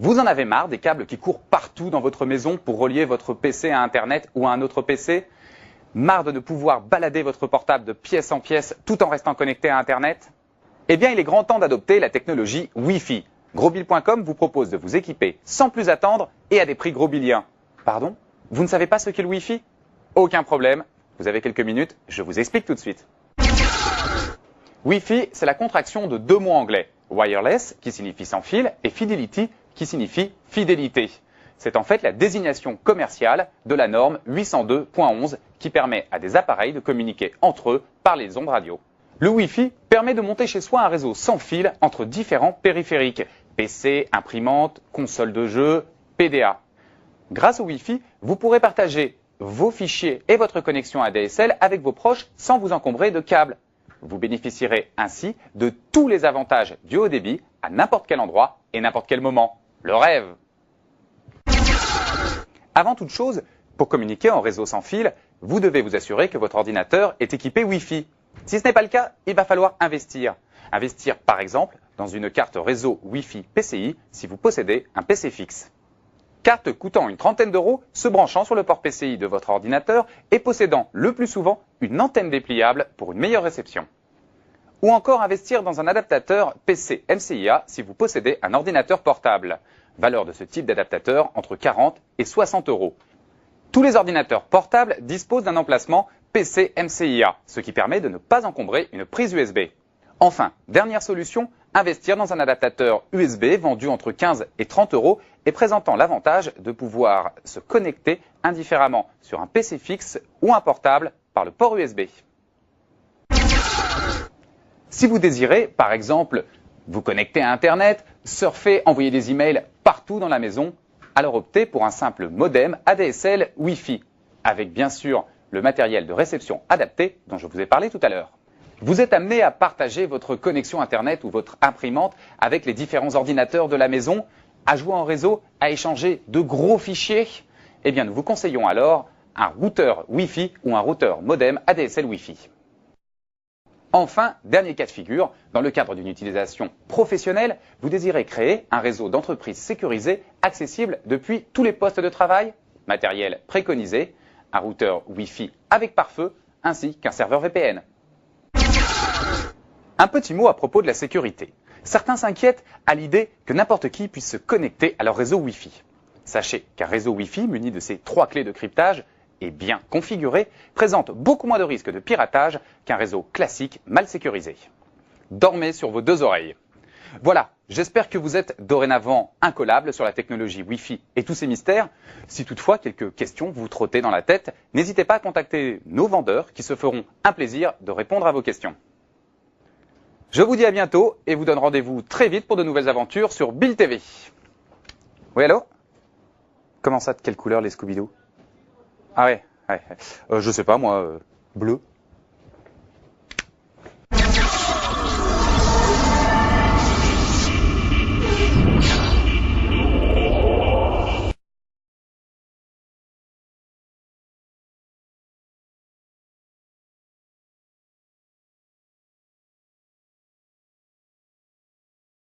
Vous en avez marre des câbles qui courent partout dans votre maison pour relier votre PC à Internet ou à un autre PC? Marre de ne pouvoir balader votre portable de pièce en pièce tout en restant connecté à Internet? Eh bien, il est grand temps d'adopter la technologie Wi-Fi. Grosbill.com vous propose de vous équiper sans plus attendre et à des prix grosbilliens. Pardon? Vous ne savez pas ce qu'est le Wi-Fi? Aucun problème. Vous avez quelques minutes, je vous explique tout de suite. Wi-Fi, c'est la contraction de deux mots anglais. Wireless, qui signifie sans fil, et Fidelity, qui signifie fidélité. C'est en fait la désignation commerciale de la norme 802.11 qui permet à des appareils de communiquer entre eux par les ondes radio. Le Wi-Fi permet de monter chez soi un réseau sans fil entre différents périphériques, PC, imprimante, console de jeu, PDA. Grâce au Wi-Fi, vous pourrez partager vos fichiers et votre connexion ADSL avec vos proches sans vous encombrer de câbles. Vous bénéficierez ainsi de tous les avantages du haut débit à n'importe quel endroit et n'importe quel moment. Le rêve! Avant toute chose, pour communiquer en réseau sans fil, vous devez vous assurer que votre ordinateur est équipé Wi-Fi. Si ce n'est pas le cas, il va falloir investir. Investir par exemple dans une carte réseau Wi-Fi PCI si vous possédez un PC fixe. Carte coûtant une trentaine d'euros, se branchant sur le port PCI de votre ordinateur et possédant le plus souvent une antenne dépliable pour une meilleure réception. Ou encore investir dans un adaptateur PC MCIA si vous possédez un ordinateur portable. Valeur de ce type d'adaptateur entre 40 et 60 euros. Tous les ordinateurs portables disposent d'un emplacement PC MCIA, ce qui permet de ne pas encombrer une prise USB. Enfin, dernière solution, investir dans un adaptateur USB vendu entre 15 et 30 euros et présentant l'avantage de pouvoir se connecter indifféremment sur un PC fixe ou un portable par le port USB. Si vous désirez, par exemple, vous connecter à Internet, surfer, envoyer des emails partout dans la maison, alors optez pour un simple modem ADSL Wi-Fi, avec bien sûr le matériel de réception adapté dont je vous ai parlé tout à l'heure. Vous êtes amené à partager votre connexion Internet ou votre imprimante avec les différents ordinateurs de la maison, à jouer en réseau, à échanger de gros fichiers. Eh bien, nous vous conseillons alors un routeur Wi-Fi ou un routeur modem ADSL Wi-Fi. Enfin, dernier cas de figure, dans le cadre d'une utilisation professionnelle, vous désirez créer un réseau d'entreprise sécurisé accessible depuis tous les postes de travail, matériel préconisé, un routeur Wi-Fi avec pare-feu, ainsi qu'un serveur VPN. Un petit mot à propos de la sécurité. Certains s'inquiètent à l'idée que n'importe qui puisse se connecter à leur réseau Wi-Fi. Sachez qu'un réseau Wi-Fi muni de ces 3 clés de cryptage et bien configuré, présente beaucoup moins de risques de piratage qu'un réseau classique mal sécurisé. Dormez sur vos 2 oreilles. Voilà, j'espère que vous êtes dorénavant incollables sur la technologie Wi-Fi et tous ses mystères. Si toutefois quelques questions vous trottaient dans la tête, n'hésitez pas à contacter nos vendeurs qui se feront un plaisir de répondre à vos questions. Je vous dis à bientôt et vous donne rendez-vous très vite pour de nouvelles aventures sur Bill TV. Oui, allô? Comment ça, de quelle couleur les Scooby-Doo? Ah ouais. Je sais pas moi, bleu.